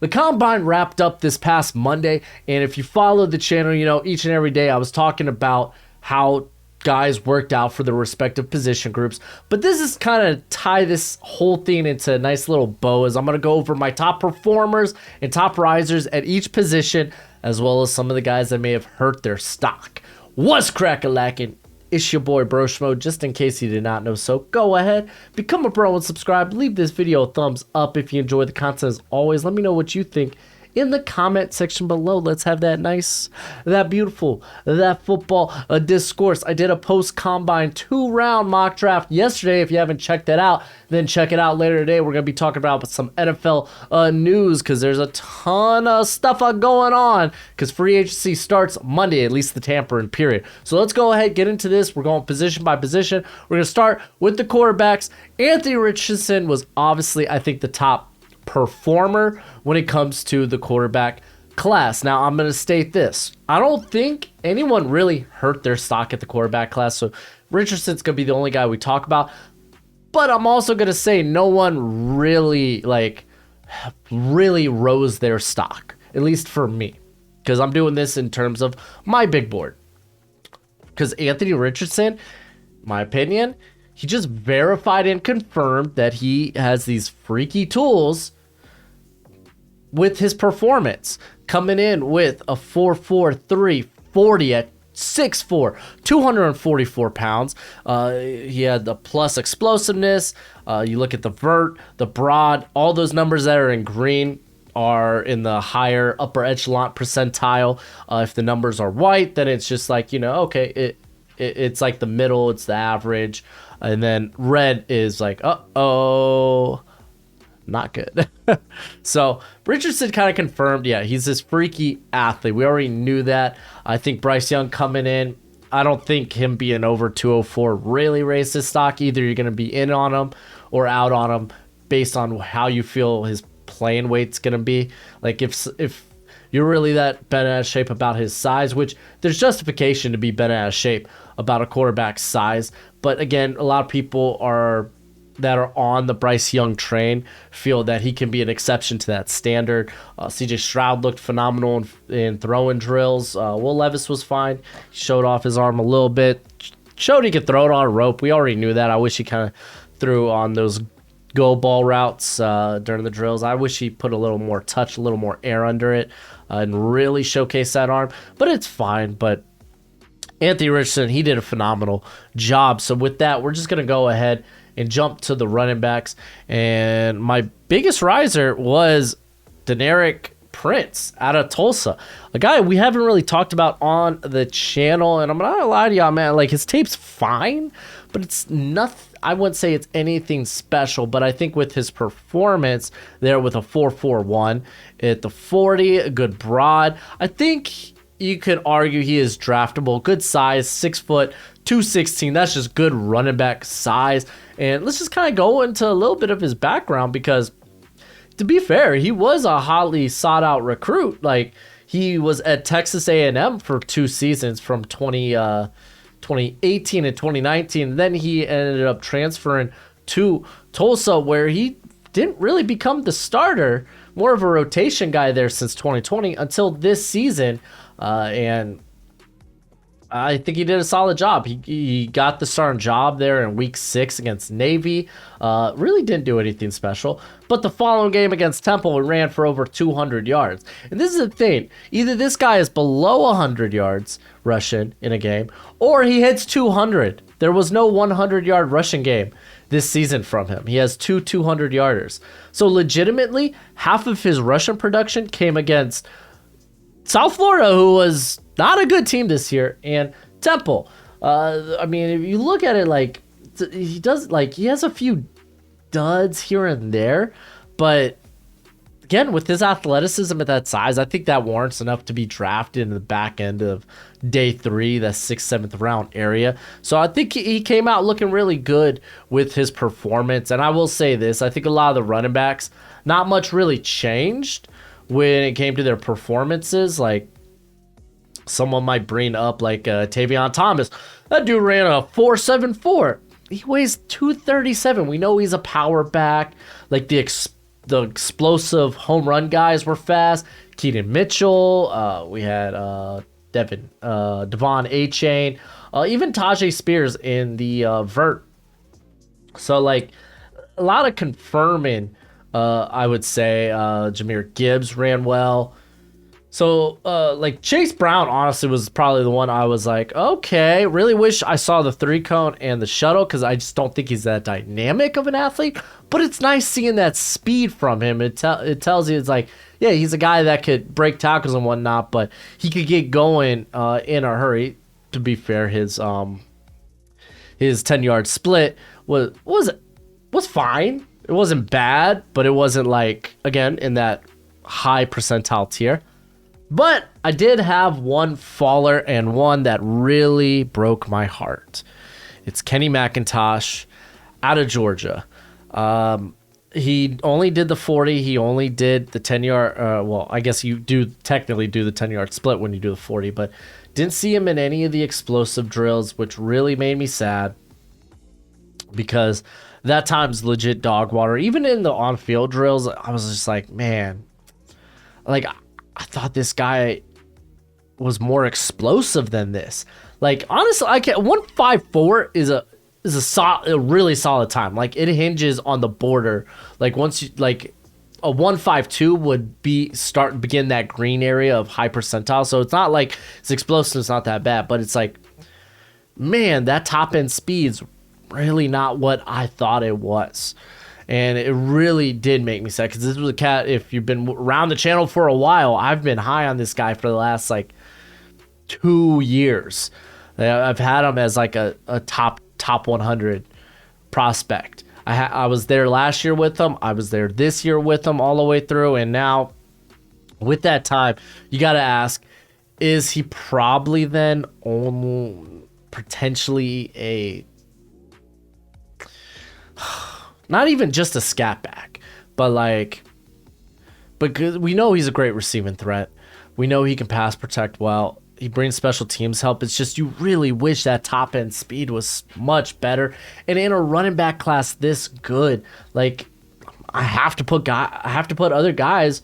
The combine wrapped up this past Monday, and if you follow the channel, you know, each and every day I was talking about how guys worked out for their respective position groups. But this is kind of tie this whole thing into a nice little bow, as I'm going to go over my top performers and top risers at each position, as well as some of the guys that may have hurt their stock. What's crack-a-lackin'? It's your boy Broshmo. Just in case you did not know, so go ahead, become a bro and subscribe. Leave this video a thumbs up if you enjoy the content. As always, let me know what you think in the comment section below. Let's have that nice, that beautiful, that football discourse. I did a post-combine 2-round mock draft yesterday. If you haven't checked that out, then check it out later today. We're going to be talking about some NFL news, because there's a ton of stuff going on, because free agency starts Monday, at least the tampering period. So let's go ahead, get into this. We're going position by position. We're going to start with the quarterbacks. Anthony Richardson was obviously, I think, the top performer when it comes to the quarterback class. Now, I'm going to state this. I don't think anyone really hurt their stock at the quarterback class, so Richardson's going to be the only guy we talk about. But I'm also going to say no one really rose their stock, at least for me, because I'm doing this in terms of my big board. Because Anthony Richardson, my opinion, he just verified and confirmed that he has these freaky tools with his performance, coming in with a 4.43 40 at 6'4", 244 pounds. He had the plus explosiveness. You look at the vert, the broad, all those numbers that are in green are in the higher upper echelon percentile. If the numbers are white, then it's just like, you know, okay, it's like the middle, it's the average. And then red is like, uh-oh, not good. So Richardson kind of confirmed, yeah, he's this freaky athlete. We already knew that. I think Bryce Young coming in, I don't think him being over 204 really raised his stock. Either you're going to be in on him or out on him based on how you feel his playing weight's going to be. Like if you're really that bent out of shape about his size, which there's justification to be bent out of shape about a quarterback's size. But again, a lot of people that are on the Bryce Young train feel that he can be an exception to that standard. CJ Stroud looked phenomenal in throwing drills. Levis was fine. He showed off his arm a little bit. Showed he could throw it on a rope. We already knew that. I wish he kind of threw on those go ball routes during the drills. I wish he put a little more touch, a little more air under it, and really showcase that arm. But it's fine. But Anthony Richardson, he did a phenomenal job. So with that, we're just going to go ahead and jump to the running backs. And my biggest riser was Deneric Prince out of Tulsa, a guy we haven't really talked about on the channel. And I'm not gonna lie to y'all, man, like his tape's fine, but it's nothing. I wouldn't say it's anything special, but I think with his performance there with a 4.41 at the 40, a good broad, I think you could argue he is draftable. Good size, 6 foot, 216. That's just good running back size. And let's just kind of go into a little bit of his background, because to be fair, he was a hotly sought out recruit. Like, he was at Texas A&M for 2 seasons from 2018 and 2019. Then he ended up transferring to Tulsa, where he didn't really become the starter, more of a rotation guy there since 2020 until this season. And I think he did a solid job. He got the starting job there in week 6 against Navy. Really didn't do anything special. But the following game against Temple, he ran for over 200 yards. And this is the thing. Either this guy is below 100 yards rushing in a game, or he hits 200. There was no 100-yard rushing game this season from him. He has 2 200-yarders. So legitimately, half of his rushing production came against South Florida, who was not a good team this year, and Temple. I mean, if you look at it, like, he has a few duds here and there, but again, with his athleticism at that size, I think that warrants enough to be drafted in the back end of day 3, the 6th, 7th round area. So I think he came out looking really good with his performance. And I will say this, I think a lot of the running backs, not much really changed when it came to their performances. Like, someone might bring up like Tavion Thomas. That dude ran a 4.74. He weighs 237. We know he's a power back. Like, the the explosive home run guys were fast. Keaton Mitchell. We had Devon A-Chain. Even Tajay Spears in the vert. So, like, a lot of confirming, I would say. Jahmyr Gibbs ran well. So, like, Chase Brown, honestly, was probably the one I was like, okay, really wish I saw the 3-cone and the shuttle, because I just don't think he's that dynamic of an athlete. But it's nice seeing that speed from him. It tells you, it's like, yeah, he's a guy that could break tackles and whatnot, but he could get going in a hurry. To be fair, his 10-yard split was fine. It wasn't bad, but it wasn't, like, again, in that high percentile tier. But I did have one faller and one that really broke my heart. It's Kenny McIntosh out of Georgia. He only did the 40. He only did the 10-yard. Well, I guess you do technically do the 10-yard split when you do the 40, but didn't see him in any of the explosive drills, which really made me sad because that time's legit dog water. Even in the on-field drills, I was just like, man, like, I thought this guy was more explosive than this. Like, honestly, 154 is a really solid time. Like, it hinges on the border. Like, once you, like, a 152 would begin that green area of high percentile. So it's not like it's explosive, it's not that bad, but it's like, man, that top end speed's really not what I thought it was. And it really did make me sad, because this was a cat, if you've been around the channel for a while, I've been high on this guy for the last, like, 2 years. I've had him as, like, a top 100 prospect. I was there last year with him. I was there this year with him all the way through. And now, with that time, you got to ask, is he probably then only potentially a... Not even just a scat back, but we know he's a great receiving threat. We know he can pass protect well. He brings special teams help. It's just, you really wish that top end speed was much better. And in a running back class this good, like, I have to put other guys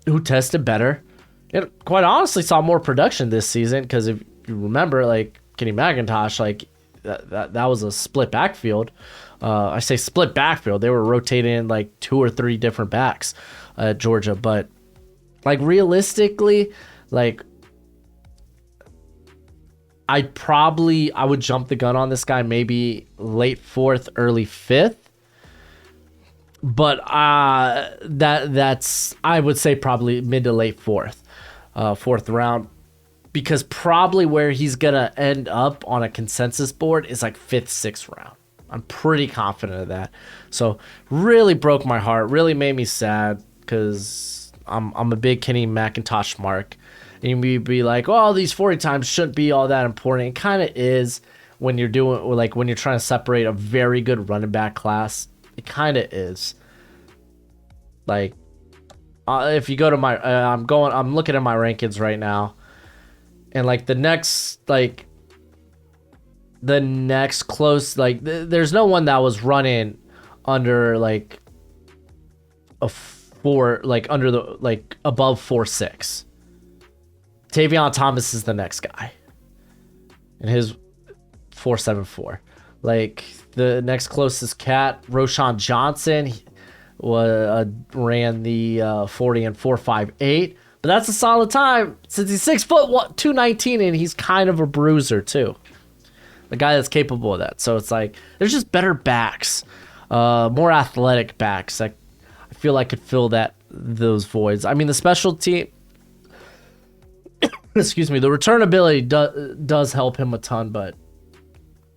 who tested better and quite honestly saw more production this season. Because if you remember, like, Kenny McIntosh, like, that was a split backfield. I say split backfield. They were rotating like 2 or 3 different backs at Georgia. But, like, realistically, like, I would jump the gun on this guy maybe late 4th, early 5th. But that's I would say probably mid to late 4th round. Because probably where he's going to end up on a consensus board is like 5th, 6th round. I'm pretty confident of that. So really broke my heart, really made me sad, because I'm a big Kenny McIntosh mark. And you'd be like, oh, these 40 times shouldn't be all that important. It kind of is when you're when you're trying to separate a very good running back class. It kind of is. Like, if you go to my, I'm looking at my rankings right now. And, like, the next close, like, there's no one that was running under, like, a 4, like, under the, like, above 4.6. Tavion Thomas is the next guy. And his 4.74. Like, the next closest cat, Roschon Johnson, ran the 40 and 4.58. But that's a solid time since he's 6 foot 219, and he's kind of a bruiser too. The guy that's capable of that. So it's like, there's just better backs, more athletic backs that I feel like could fill those voids. I mean, the special team, excuse me, the return ability does help him a ton, but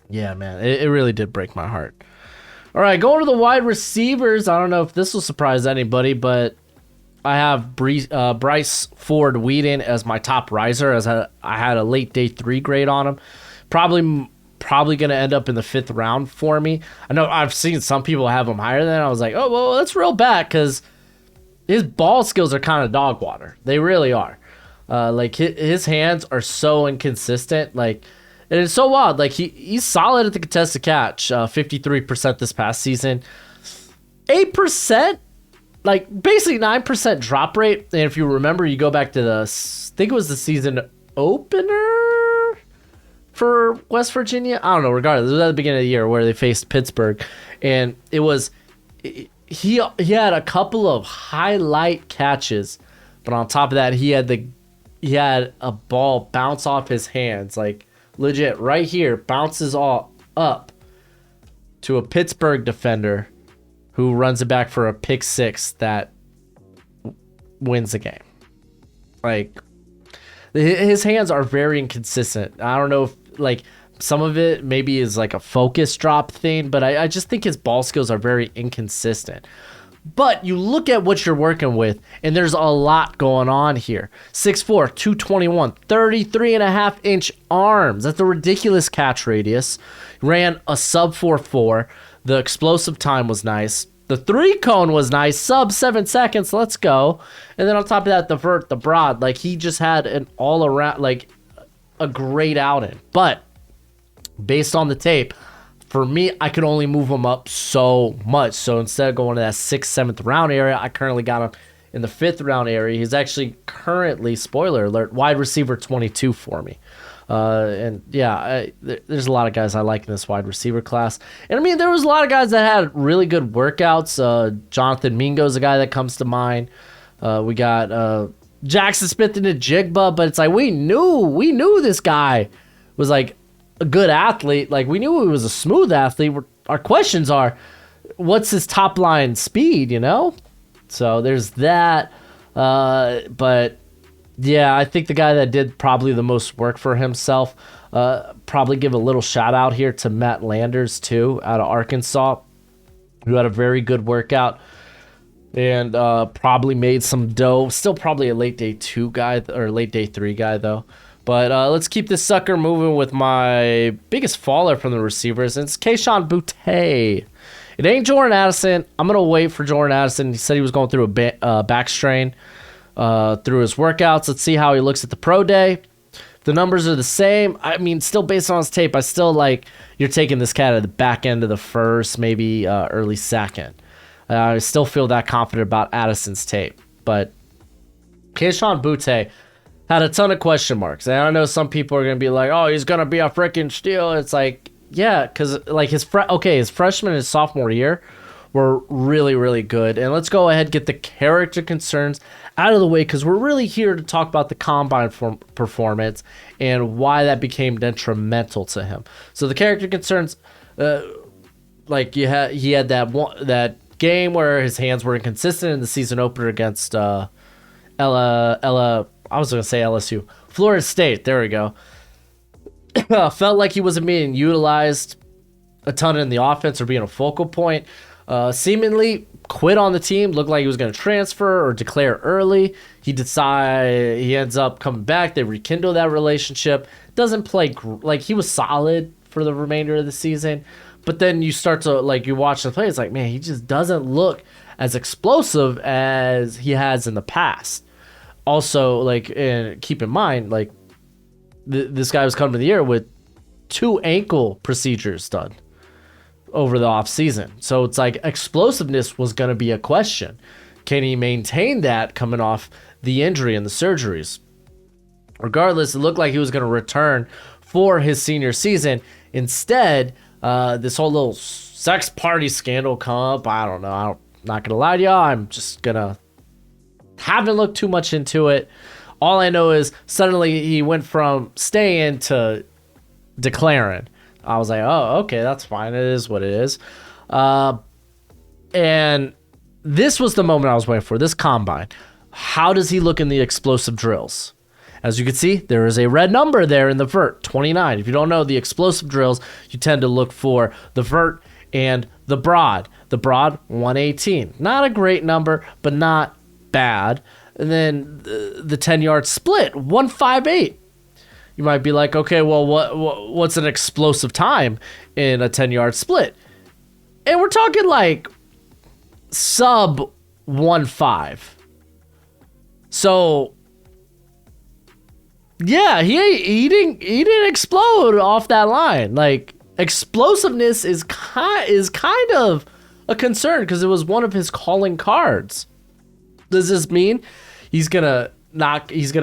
yeah, man, it really did break my heart. All right, going to the wide receivers. I don't know if this will surprise anybody, but I have Bryce Ford-Wheaton as my top riser, as I had a late day 3 grade on him. Probably going to end up in the 5th round for me. I know I've seen some people have him higher than. I was like, oh, well, that's real bad, because his ball skills are kind of dog water. They really are. Like, his hands are so inconsistent. Like, and it's so wild. Like, he's solid at the contested catch. 53% this past season. 8%. like basically 9% drop rate. And if you remember, you go back to I think it was the season opener for West Virginia. I don't know. Regardless, it was at the beginning of the year where they faced Pittsburgh, and it was he had a couple of highlight catches, but on top of that, he had a ball bounce off his hands, like legit right here, bounces all up to a Pittsburgh defender who runs it back for a pick six that wins the game. Like, his hands are very inconsistent. I don't know if, like, some of it maybe is like a focus drop thing, but I just think his ball skills are very inconsistent. But you look at what you're working with, and there's a lot going on here. 6'4", 221, 33.5-inch arms. That's a ridiculous catch radius. Ran a sub 4.4. The explosive time was nice. The 3-cone was nice. Sub 7 seconds. Let's go. And then on top of that, the vert, the broad. Like, he just had an all-around, like, a great outing. But based on the tape, for me, I could only move him up so much. So instead of going to that 6th, 7th round area, I currently got him in the 5th round area. He's actually currently, spoiler alert, wide receiver 22 for me. And yeah, there's a lot of guys I like in this wide receiver class. And I mean, there was a lot of guys that had really good workouts. Jonathan Mingo's a guy that comes to mind. We got Jackson Smith and Jigba, but it's like we knew this guy was like a good athlete. Like, we knew he was a smooth athlete. Our questions are, what's his top line speed, you know? So there's that. But yeah, I think the guy that did probably the most work for himself, probably give a little shout out here to Matt Landers too, out of Arkansas, who had a very good workout and probably made some dough. Still probably a late day 2 guy or late day 3 guy though. But let's keep this sucker moving with my biggest faller from the receivers. And it's Kayshon Boutte. It ain't Jordan Addison. I'm going to wait for Jordan Addison. He said he was going through a back strain through his workouts. Let's see how he looks at the pro day. The numbers are the same. I mean, still based on his tape, I still like you're taking this cat at the back end of the first, maybe early second. I still feel that confident about Addison's tape. But Kayshon Boutte had a ton of question marks. And I know some people are going to be like, oh, he's going to be a freaking steal. It's like, yeah, because like his freshman and his sophomore year were really, really good. And let's go ahead and get the character concerns out of the way, because we're really here to talk about the combine performance and why that became detrimental to him. So the character concerns, like he had that game where his hands were inconsistent in the season opener against I was going to say LSU. Florida State. There we go. Felt like he wasn't being utilized a ton in the offense or being a focal point. Seemingly quit on the team. Looked like he was going to transfer or declare early. He ends up coming back. They rekindle that relationship. Doesn't play like he was solid for the remainder of the season. But then you start to like you watch the play. It's like, man, he just doesn't look as explosive as he has in the past. Also, like, and keep in mind, like, this guy was coming to the year with 2 ankle procedures done over the offseason. So it's like explosiveness was going to be a question. Can he maintain that coming off the injury and the surgeries? Regardless, it looked like he was going to return for his senior season. Instead, this whole little sex party scandal come up. I don't know. I'm not going to lie to y'all. I'm just going to haven't looked too much into it. All I know is suddenly he went from staying to declaring. I was like, oh, okay, that's fine. It is what it is. And this was the moment I was waiting for, this combine. How does he look in the explosive drills? As you can see, there is a red number there in the vert, 29. If you don't know the explosive drills, you tend to look for the vert and the broad. The broad, 118. Not a great number, but not bad. And then the 10-yard split, 158. You might be like, okay, well, what's an explosive time in a 10-yard split? And we're talking like sub 1.5. So yeah, he didn't explode off that line. Like, explosiveness is kind of a concern because it was one of his calling cards. Does this mean he's gonna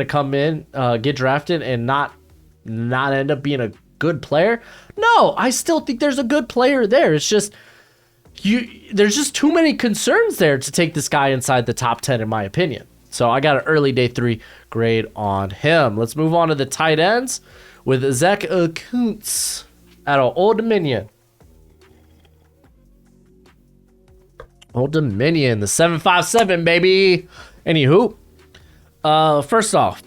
come in, get drafted, and not end up being a good player? No, I still think there's a good player there. It's just there's just too many concerns there to take this guy inside the top 10, in my opinion. So I got an early day 3 grade on him. Let's move on to the tight ends with Zach Kuntz out of Old Dominion. Old Dominion, the 757, baby. Anywho, first off,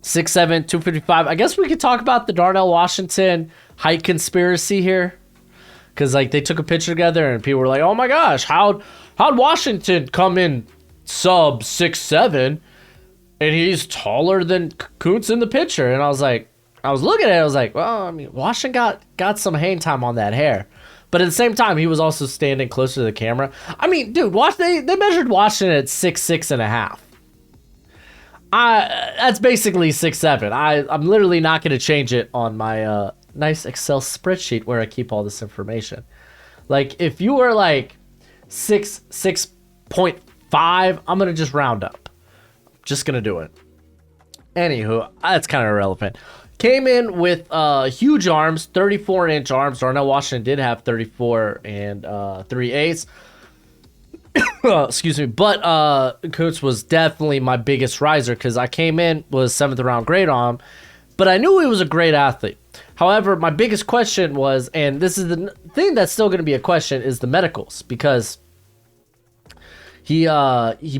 6'7", 255. I guess we could talk about the Darnell Washington height conspiracy here. Because, like, they took a picture together and people were like, oh my gosh, how'd Washington come in sub 6'7", and he's taller than Kuntz in the picture? And I was looking at it, I was like, well, I mean, Washington got some hang time on that hair. But at the same time, he was also standing closer to the camera. I mean, dude, they measured Washington at 6'6.5". That's basically 6'7". I'm literally not going to change it on my nice Excel spreadsheet where I keep all this information. Like, if you were like 6.5, I'm going to just round up. Just going to do it. Anywho, that's kind of irrelevant. Came in with huge arms, 34-inch arms. Darnell Washington did have 34 and 3/8. Excuse me. But Kuntz was definitely my biggest riser because I came in, was 7th round grade on him. But I knew he was a great athlete. However, my biggest question was, and this is the thing that's still going to be a question, is the medicals. Because he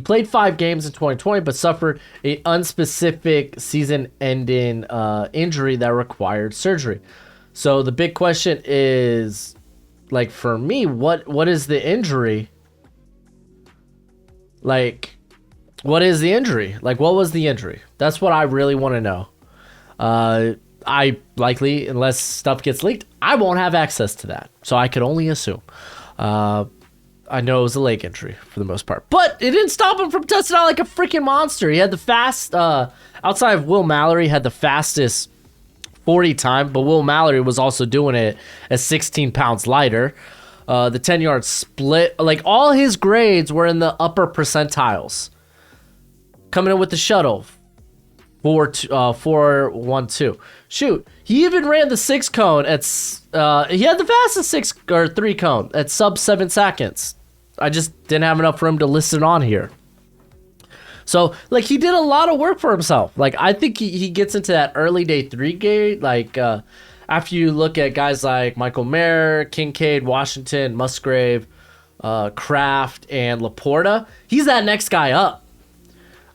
played 5 games in 2020, but suffered an unspecific season-ending injury that required surgery. So the big question is, like, for me, what is the injury? Like, what is the injury? Like, what was the injury? That's what I really want to know. I likely, unless stuff gets leaked, I won't have access to that. So I could only assume. I know it was a leg injury for the most part, but it didn't stop him from testing out like a freaking monster. He had the fast, outside of Will Mallory, had the fastest 40 time, but Will Mallory was also doing it at 16 pounds lighter. The 10-yard split, like all his grades were in the upper percentiles. Coming in with the shuttle, 4.12. Shoot, he even ran the 6 cone at. He had the fastest 6 or 3 cone at sub 7 seconds. I just didn't have enough room to list it on here. So, like, he did a lot of work for himself. Like, I think he gets into that early day 3 grade. Like, after you look at guys like Michael Mayer, Kincaid, Washington, Musgrave, Kraft, and Laporta, he's that next guy up.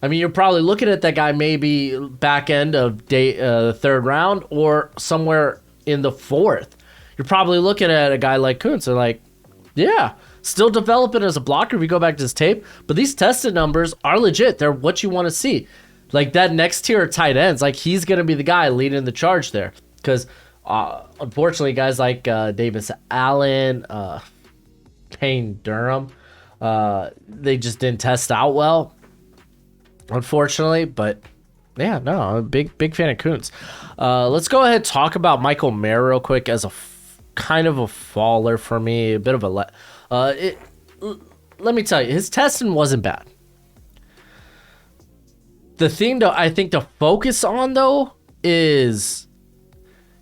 I mean, you're probably looking at that guy maybe back end of the 3rd round or somewhere in the 4th. You're probably looking at a guy like Kuntz and like, yeah, still developing as a blocker if you go back to his tape, but these tested numbers are legit. They're what you want to see. Like that next tier of tight ends, like he's going to be the guy leading the charge there. Because unfortunately, guys like Davis Allen, Payne Durham, they just didn't test out well. Unfortunately, but yeah, no, I'm a big fan of Kuntz. Let's go ahead and talk about Michael Mayer real quick as a kind of a faller for me, a bit of a let me tell you, his testing wasn't bad. The thing that I think to focus on though is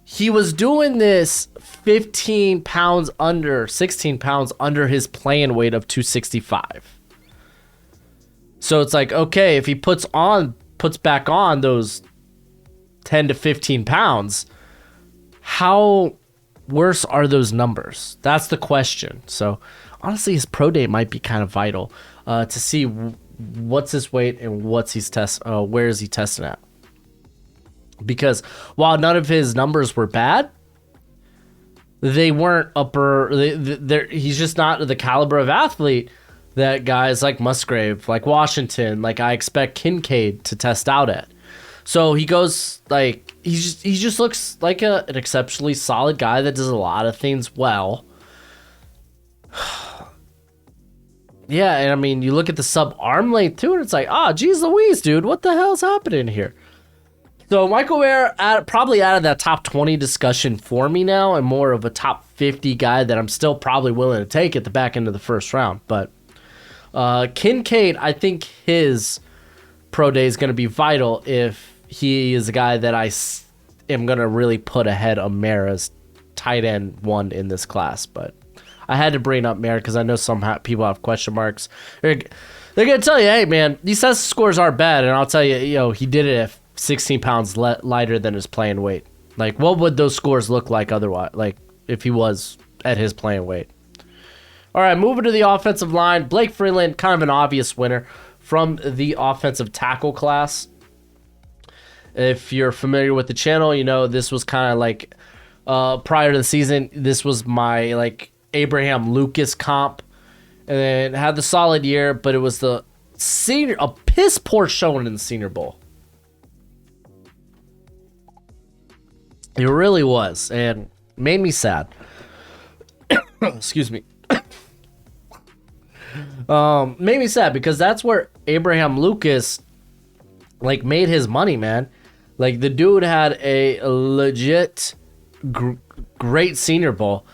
he was doing this 16 pounds under his playing weight of 265. So it's like, okay, if he puts back on those 10 to 15 pounds, how worse are those numbers? That's the question. So honestly, his pro day might be kind of vital to see what's his weight and where is he testing at. Because while none of his numbers were bad, they weren't upper. He's just not the caliber of athlete that guys like Musgrave, like Washington, like I expect Kincaid to test out at. So he goes like he just looks like an exceptionally solid guy that does a lot of things well. Yeah, and I mean you look at the sub arm length too, and it's like, geez Louise, dude, what the hell's happening here? So Michael Mayer probably out of that top 20 discussion for me now, and more of a top 50 guy that I'm still probably willing to take at the back end of the 1st round, but. Kincaid, I think his pro day is going to be vital if he is a guy that am going to really put ahead of Mara's tight end one in this class. But I had to bring up Mara because I know some people have question marks. They're going to tell you, hey, man, these test scores aren't bad. And I'll tell you, he did it at 16 pounds lighter than his playing weight. Like, what would those scores look like otherwise? Like, if he was at his playing weight. All right, moving to the offensive line. Blake Freeland, kind of an obvious winner from the offensive tackle class. If you're familiar with the channel, you know this was kind of like prior to the season, this was my like Abraham Lucas comp. And then had the solid year, but it was a piss poor showing in the Senior Bowl. It really was, and made me sad. Excuse me. Made me sad because that's where Abraham Lucas like made his money, man. Like the dude had a legit great Senior Bowl.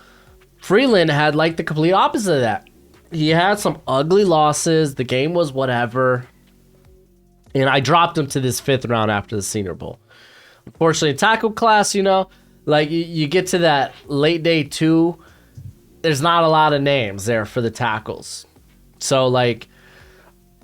Freeland had like the complete opposite of that. He had some ugly losses. The game was whatever. And I dropped him to this 5th round after the Senior Bowl. Unfortunately, tackle class, like you get to that late day 2, there's not a lot of names there for the tackles. So, like,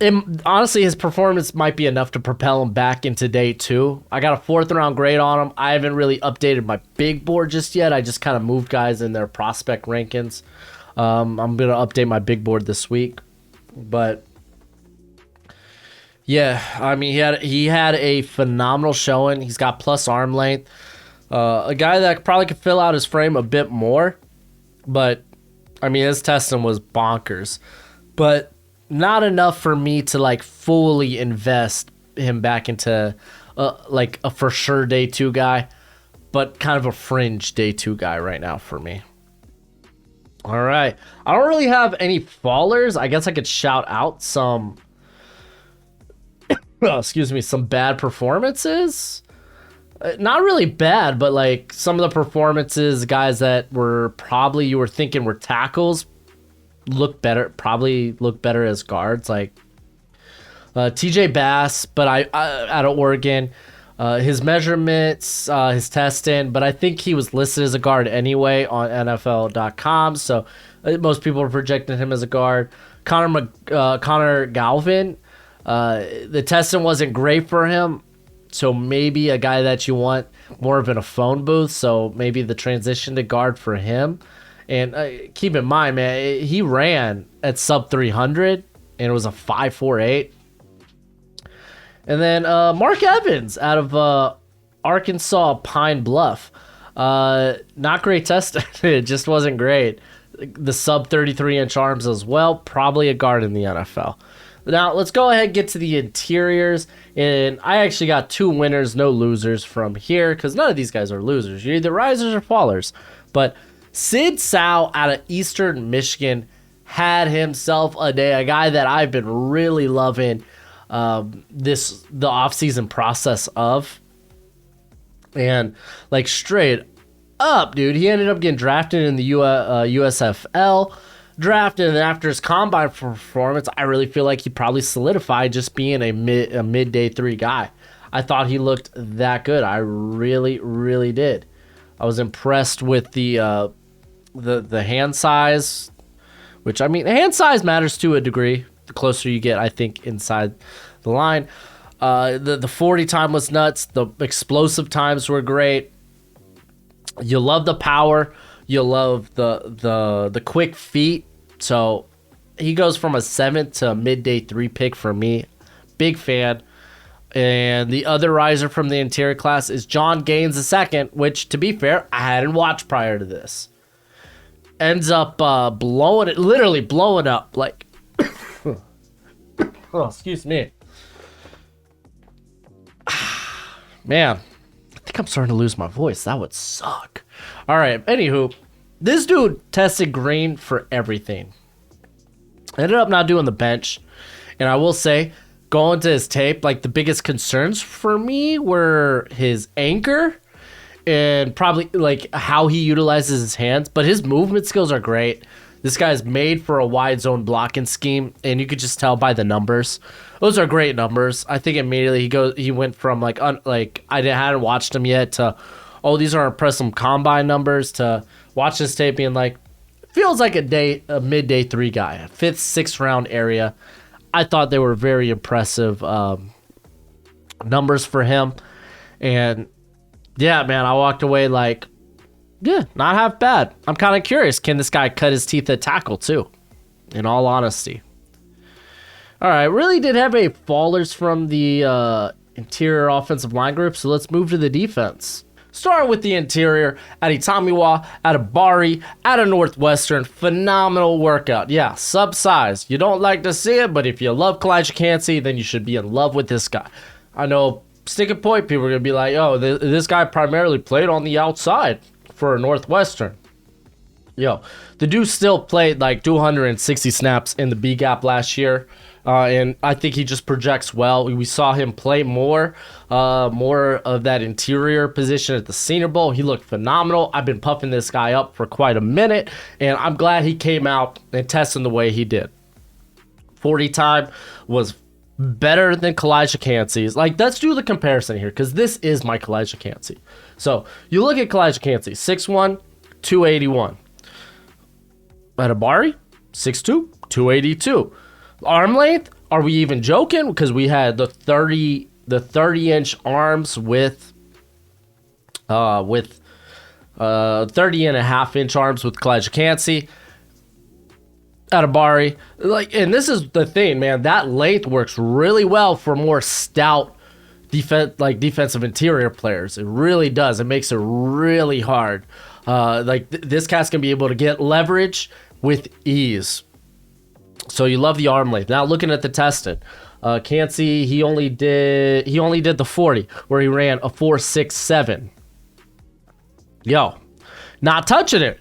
honestly, his performance might be enough to propel him back into day 2. I got a 4th round grade on him. I haven't really updated my big board just yet. I just kind of moved guys in their prospect rankings. I'm going to update my big board this week. But, yeah, I mean, he had a phenomenal showing. He's got plus arm length. A guy that probably could fill out his frame a bit more. But, I mean, his testing was bonkers. But not enough for me to, like, fully invest him back into, like, a for sure day 2 guy. But kind of a fringe day 2 guy right now for me. All right. I don't really have any fallers. I guess I could shout out some, some bad performances. Not really bad, but like some of the performances, guys that you were thinking were tackles, probably look better as guards. Like TJ Bass, but I out of Oregon. His measurements, his testing, but I think he was listed as a guard anyway on NFL.com, so most people are projecting him as a guard. Connor Galvin, the testing wasn't great for him, so maybe a guy that you want more of in a phone booth, so maybe the transition to guard for him. And keep in mind, man, he ran at sub 300, and it was a 5.48. And then Mark Evans out of Arkansas Pine Bluff. Not great testing. It just wasn't great. The sub 33-inch arms as well. Probably a guard in the NFL. Now, let's go ahead and get to the interiors. And I actually got 2 winners, no losers from here, because none of these guys are losers. You're either risers or fallers. But Sid Salmi out of Eastern Michigan had himself a day. A guy that I've been really loving the off-season process of. And like straight up, dude, he ended up getting drafted in the USFL draft, and after his combine performance, I really feel like he probably solidified just being a mid-day 3 guy. I thought he looked that good. I really, really did. I was impressed with the hand size, which, I mean, hand size matters to a degree. The closer you get, I think, inside the line. The 40 time was nuts. The explosive times were great. You love the power. You love the quick feet. So he goes from a 7th to a midday 3 pick for me. Big fan. And the other riser from the interior class is John Gaines II, which, to be fair, I hadn't watched prior to this. Ends up literally blowing up. Like, oh, excuse me. Man, I think I'm starting to lose my voice. That would suck. All right, anywho, this dude tested green for everything. Ended up not doing the bench. And I will say, going to his tape, like the biggest concerns for me were his anchor and probably like how he utilizes his hands. But his movement skills are great. This guy's made for a wide zone blocking scheme, and you could just tell by the numbers. Those are great numbers. I think immediately he went from hadn't watched him yet to, oh, these are impressive combine numbers, to watch this tape being like, feels like a mid-day 3 guy, 5th, 6th round area. I thought they were very impressive numbers for him. And yeah, man, I walked away like, yeah, not half bad. I'm kind of curious. Can this guy cut his teeth at tackle too? In all honesty. All right, really did have a fallers from the interior offensive line group, so let's move to the defense. Starting with the interior, Adetomiwa, Adebawore, out of Northwestern. Phenomenal workout. Yeah, sub-size. You don't like to see it, but if you love Kalijah Cansey, then you should be in love with this guy. I know, sticking point, people are going to be like, oh, this guy primarily played on the outside for Northwestern. Yo, the dude still played like 260 snaps in the B-gap last year. And I think he just projects well. We saw him play more of that interior position at the Senior Bowl. He looked phenomenal. I've been puffing this guy up for quite a minute, and I'm glad he came out and tested the way he did. 40 time was better than Kalijah Cansey's. Like, let's do the comparison here, because this is my Kalijah Cansey. So, you look at Kalijah Cansey, 6'1", 281. Adebawore, 6'2", 282. Arm length, are we even joking? Because we had the 30-inch arms with 30.5-inch arms with Kalijah Cansey. Adebawore, and this is the thing, man, that length works really well for more stout defensive interior players. It really does. It makes it really hard. This cat's gonna be able to get leverage with ease. So you love the arm length. Now looking at the testing, Cansey, he only did the 40 where he ran a 4.67. Yo, not touching it.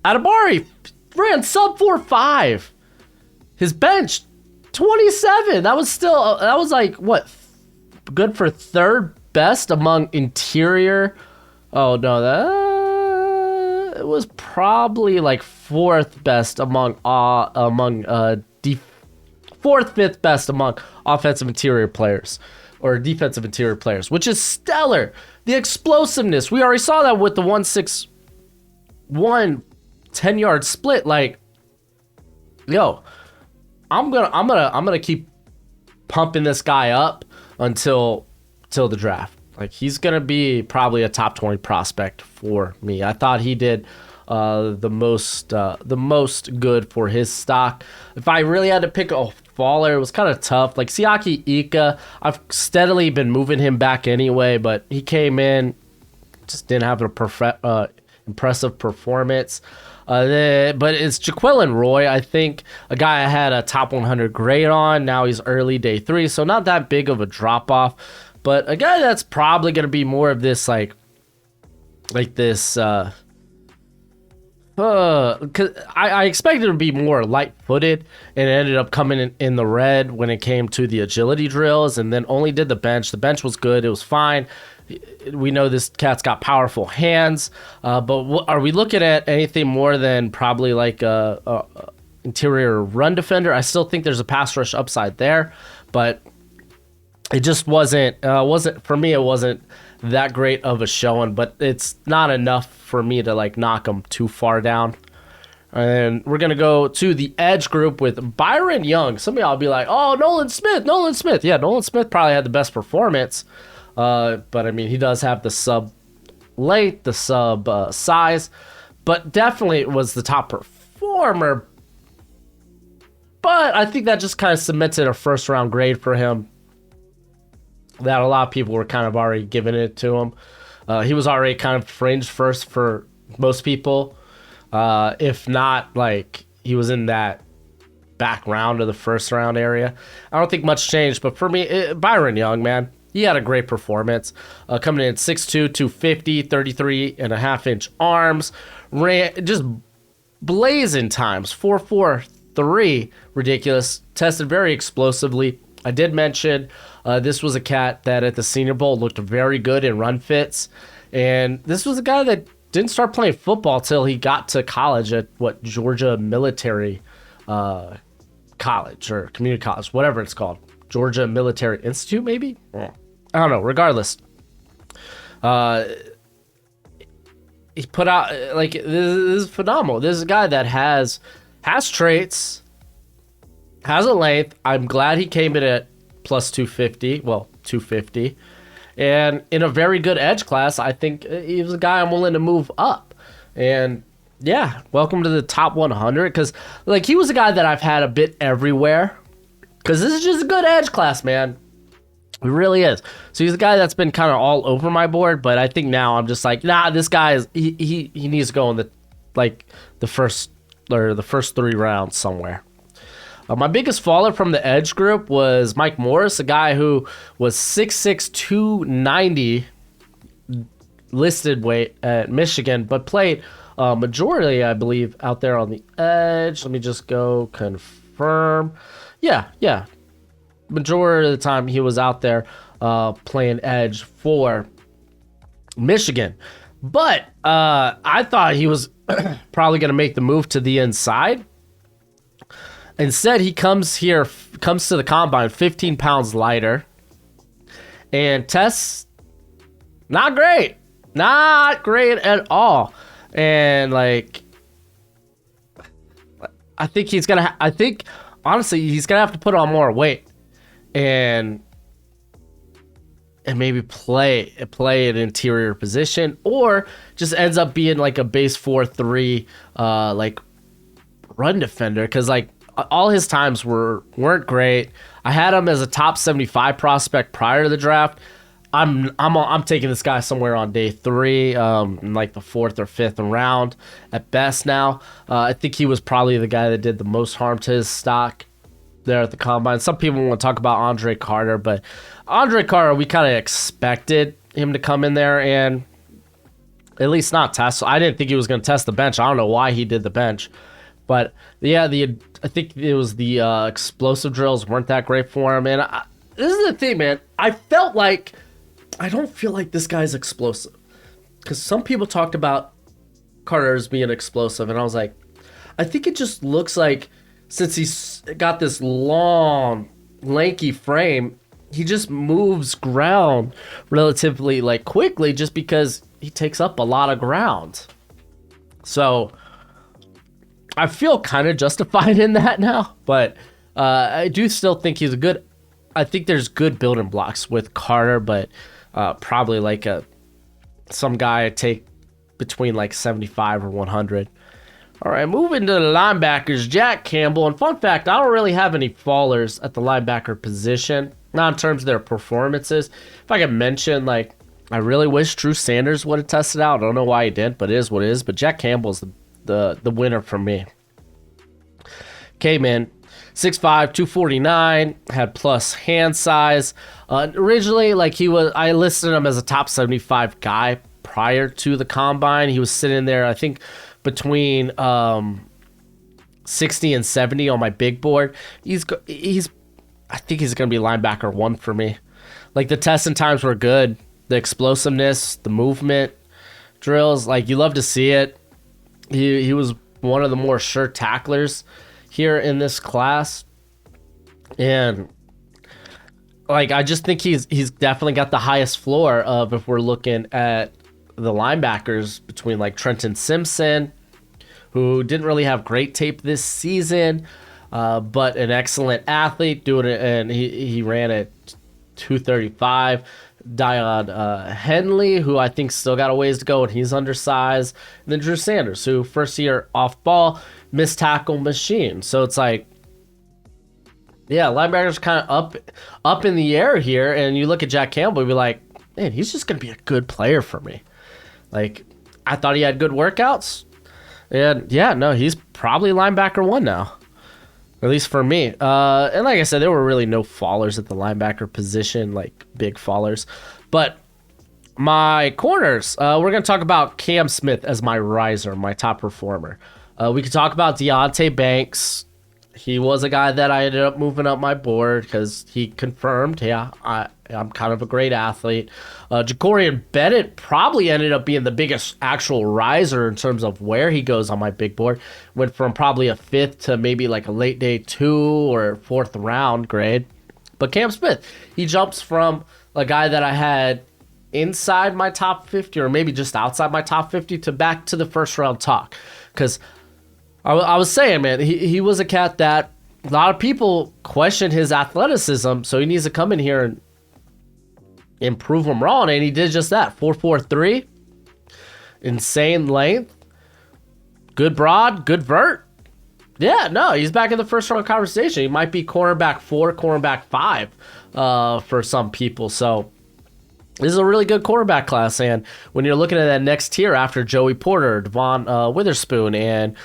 Adebawore ran sub 4.5. His bench 27. That was like what, good for 3rd best among interior. Oh no, that it was probably like 4th best among 4th, 5th best among offensive interior players or defensive interior players, which is stellar. The explosiveness, we already saw that with the 1-6-1 10-yard split. Like, yo, I'm gonna keep pumping this guy up until the draft. Like, he's going to be probably a top 20 prospect for me. I thought he did the most good for his stock. If I really had to pick a faller, it was kind of tough. Like, Siaki Ika, I've steadily been moving him back anyway, but he came in, just didn't have an impressive performance. But it's Jacqueline Roy, I think, a guy I had a top 100 grade on. Now he's early day 3, so not that big of a drop-off. But a guy that's probably going to be more of this, because I expected it to be more light-footed, and it ended up coming in the red when it came to the agility drills, and then only did the bench. The bench was good. It was fine. We know this cat's got powerful hands, but are we looking at anything more than probably like a interior run defender? I still think there's a pass rush upside there, but it just wasn't for me. It wasn't that great of a showing, but it's not enough for me to like knock him too far down. And we're gonna go to the edge group with Byron Young. Some of y'all be like, "Oh, Nolan Smith." Yeah, Nolan Smith probably had the best performance, but I mean, he does have the sub length, the sub size, but definitely was the top performer. But I think that just kind of cemented a 1st-round grade for him, that a lot of people were kind of already giving it to him. He was already kind of fringe first for most people. If not, like, he was in that back round of the 1st-round area. I don't think much changed, but for me, Byron Young, man, he had a great performance. Coming in at 6'2", 250, 33.5-inch arms. Ran just blazing times, 4.43, ridiculous. Tested very explosively. I did mention this was a cat that at the Senior Bowl looked very good in run fits. And this was a guy that didn't start playing football till he got to college at Georgia Military College or Community College, whatever it's called. Georgia Military Institute, maybe? I don't know. Regardless, he put out, like, this is phenomenal. This is a guy that has traits, has a length. I'm glad he came in at plus 250. Well, 250. And in a very good edge class, I think he was a guy I'm willing to move up. And yeah, welcome to the top 100. Because, like, he was a guy that I've had a bit everywhere. Because this is just a good edge class, man. It really is. So he's a guy that's been kind of all over my board, but I think now I'm just like, nah, this guy is he needs to go in the first 3 rounds somewhere. My biggest faller from the edge group was Mike Morris, a guy who was 6'6", 290 listed weight at Michigan, but played majority, I believe, out there on the edge. Let me just go confirm. Yeah. Majority of the time he was out there playing edge for Michigan. But I thought he was probably going to make the move to the inside. Instead, he comes to the combine 15 pounds lighter and tests not great at all. And like, I think honestly, he's gonna have to put on more weight and maybe play an interior position, or just ends up being like a base 4-3 like run defender, because like all his times weren't great. I had him as a top 75 prospect prior to the draft. I'm taking this guy somewhere on day 3, in like the 4th or 5th round at best now. I think he was probably the guy that did the most harm to his stock there at the combine. Some people want to talk about Andre Carter, but Andre Carter, we kind of expected him to come in there and at least not test. So I didn't think he was going to test the bench. I don't know why he did the bench. But yeah, I think it was the explosive drills weren't that great for him. And this is the thing, man. I don't feel like this guy's explosive. Because some people talked about Carter as being explosive. And I was like, I think it just looks like, since he's got this long, lanky frame, he just moves ground relatively like quickly just because he takes up a lot of ground. So I feel kind of justified in that now, but I do still think he's I think there's good building blocks with Carter, but probably like some guy I'd take between like 75 or 100. All right, moving to the linebackers, Jack Campbell. And fun fact, I don't really have any fallers at the linebacker position, not in terms of their performances. If I could mention, like, I really wish Drew Sanders would have tested out. I don't know why he didn't, but it is what it is. But Jack Campbell's the winner for me. Came in 6'5", 249, had plus hand size. Originally, like, I listed him as a top 75 guy prior to the combine. He was sitting there, I think, between 60 and 70 on my big board. I think he's going to be linebacker 1 for me. Like, the testing times were good. The explosiveness, the movement drills, like, you love to see it. He was one of the more sure tacklers here in this class. And like, I just think he's definitely got the highest floor of, if we're looking at the linebackers, between like Trenton Simpson, who didn't really have great tape this season, but an excellent athlete doing it, and he ran at 235. Dion Henley, who I think still got a ways to go, and he's undersized. And then Drew Sanders, who first year off ball, missed tackle machine. So it's like, yeah, linebackers kind of up in the air here. And you look at Jack Campbell, you'd be like, man, he's just going to be a good player for me. Like, I thought he had good workouts. And yeah, no, he's probably linebacker 1 now. At least for me. And like I said, there were really no fallers at the linebacker position, like big fallers. But my corners, we're going to talk about Cam Smith as my riser, my top performer. We could talk about Deonte Banks. he was a guy that I ended up moving up my board because he confirmed, yeah, I'm kind of a great athlete. Jacorian Bennett probably ended up being the biggest actual riser in terms of where he goes on my big board. Went from probably a 5th to maybe like a late day 2 or 4th round grade. But Cam Smith, he jumps from a guy that I had inside my top 50 or maybe just outside my top 50 to back to the first round talk. Because I was saying, man, he was a cat that a lot of people question his athleticism, so he needs to come in here and improve him wrong, and he did just that. 4.43, insane length, good broad, good vert. Yeah, no, he's back in the first round conversation. He might be cornerback 4, cornerback 5 for some people. So this is a really good quarterback class, and when you're looking at that next tier after Joey Porter, Devon Witherspoon, and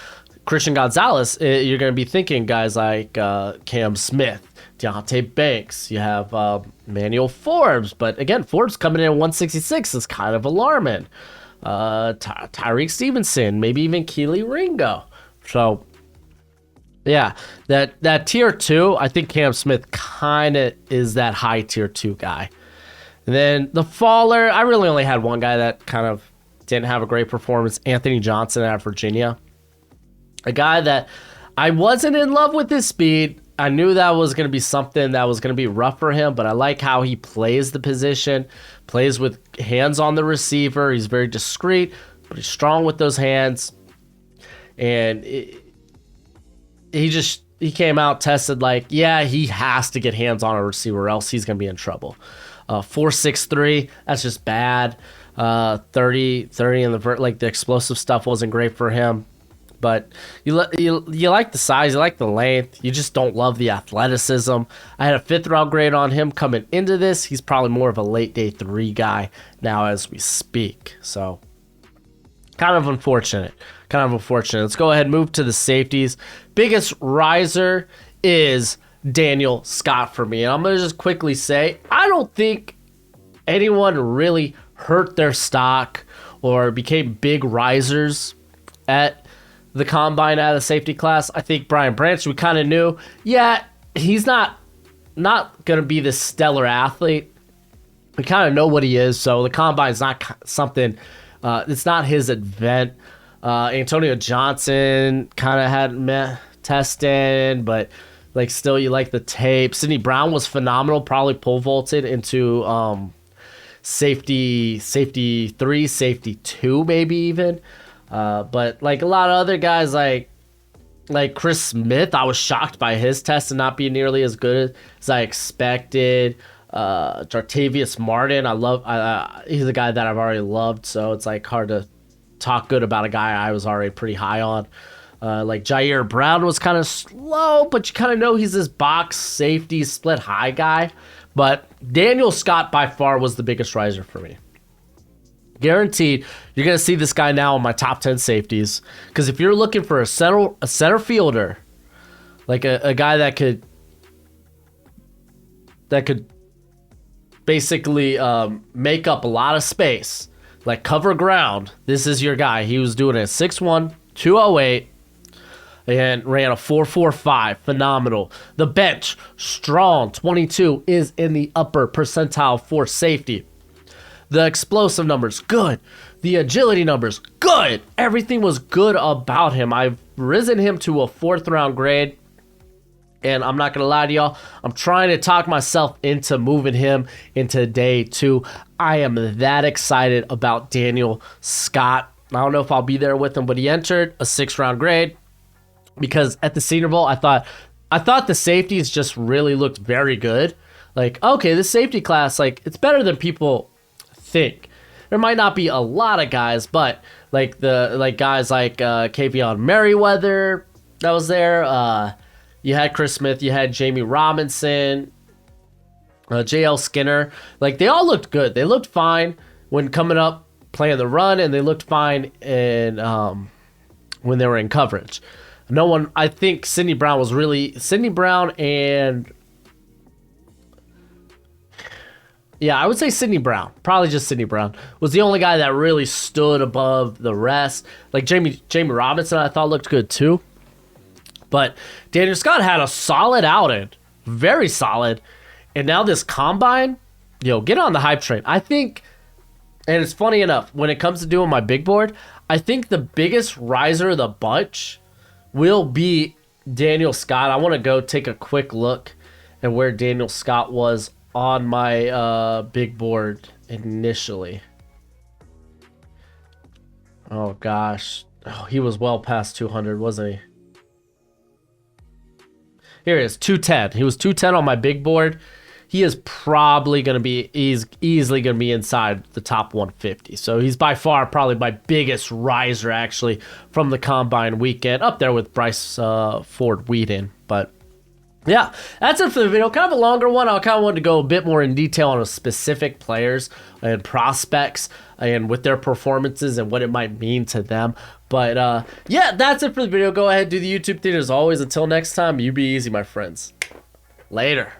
Christian Gonzalez, you're going to be thinking guys like Cam Smith, Deontay Banks. You have Manuel Forbes, but again, Forbes coming in at 166 is kind of alarming. Tyreek Stevenson, maybe even Keely Ringo. So, yeah, that tier 2, I think Cam Smith kind of is that high tier 2 guy. And then the faller, I really only had one guy that kind of didn't have a great performance, Anthony Johnson out of Virginia. A guy that I wasn't in love with his speed. I knew that was going to be something that was going to be rough for him, but I like how he plays the position, plays with hands on the receiver. He's very discreet, but he's strong with those hands. And he came out, tested like, yeah, he has to get hands on a receiver or else he's going to be in trouble. 4.63, that's just bad. 30 in the vert, like the explosive stuff wasn't great for him. But you like the size, you like the length, you just don't love the athleticism. I had a 5th round grade on him coming into this. He's probably more of a late day 3 guy now as we speak. So kind of unfortunate. Let's go ahead and move to the safeties. Biggest riser is Daniel Scott for me. And I'm going to just quickly say, I don't think anyone really hurt their stock or became big risers at the combine out of the safety class. I think Brian Branch, we kind of knew, yeah, he's not going to be this stellar athlete. We kind of know what he is, so the combine's not something, it's not his event. Antonio Johnson kind of had testing, but like still you like the tape. Sidney Brown was phenomenal, probably pole vaulted into safety 3, safety 2 maybe even. But like a lot of other guys like Chris Smith, I was shocked by his test and not being nearly as good as I expected. Jartavius Martin, he's a guy that I've already loved, so it's like hard to talk good about a guy I was already pretty high on. Like Jair Brown was kind of slow, but you kind of know he's this box safety split high guy. But Daniel Scott by far was the biggest riser for me. Guaranteed, you're going to see this guy now in my top 10 safeties. Because if you're looking for a center fielder, like a guy that could basically make up a lot of space, like cover ground, this is your guy. He was doing it at 6'1", 208, and ran a 4.45. Phenomenal. The bench, strong, 22, is in the upper percentile for safety. The explosive numbers, good. The agility numbers, good. Everything was good about him. I've risen him to a 4th round grade. And I'm not going to lie to y'all, I'm trying to talk myself into moving him into day 2. I am that excited about Daniel Scott. I don't know if I'll be there with him, but he entered a 6th round grade because at the Senior Bowl, I thought the safeties just really looked very good. Like, okay, this safety class, like, it's better than people think. There might not be a lot of guys, but like guys like Kavion Merriweather that was there. You had Chris Smith, you had Jamie Robinson, JL Skinner. Like they all looked good. They looked fine when coming up playing the run, and they looked fine in when they were in coverage. No one, I think Sidney Brown and yeah, I would say Sidney Brown. Probably just Sidney Brown was the only guy that really stood above the rest. Like Jamie Robinson, I thought looked good too. But Daniel Scott had a solid outing, very solid. And now this combine, get on the hype train. I think, and it's funny enough, when it comes to doing my big board, I think the biggest riser of the bunch will be Daniel Scott. I want to go take a quick look at where Daniel Scott was on my big board initially. Oh, gosh. Oh, he was well past 200, wasn't he? Here it is, 210. He was 210 on my big board. He is probably going to be easily going to be inside the top 150. So he's by far probably my biggest riser, actually, from the combine weekend. Up there with Bryce Ford-Wheaton. But yeah, that's it for the video. Kind of a longer one. I kind of wanted to go a bit more in detail on specific players and prospects and with their performances and what it might mean to them. But yeah, that's it for the video. Go ahead, do the YouTube thing as always. Until next time, you be easy, my friends. Later.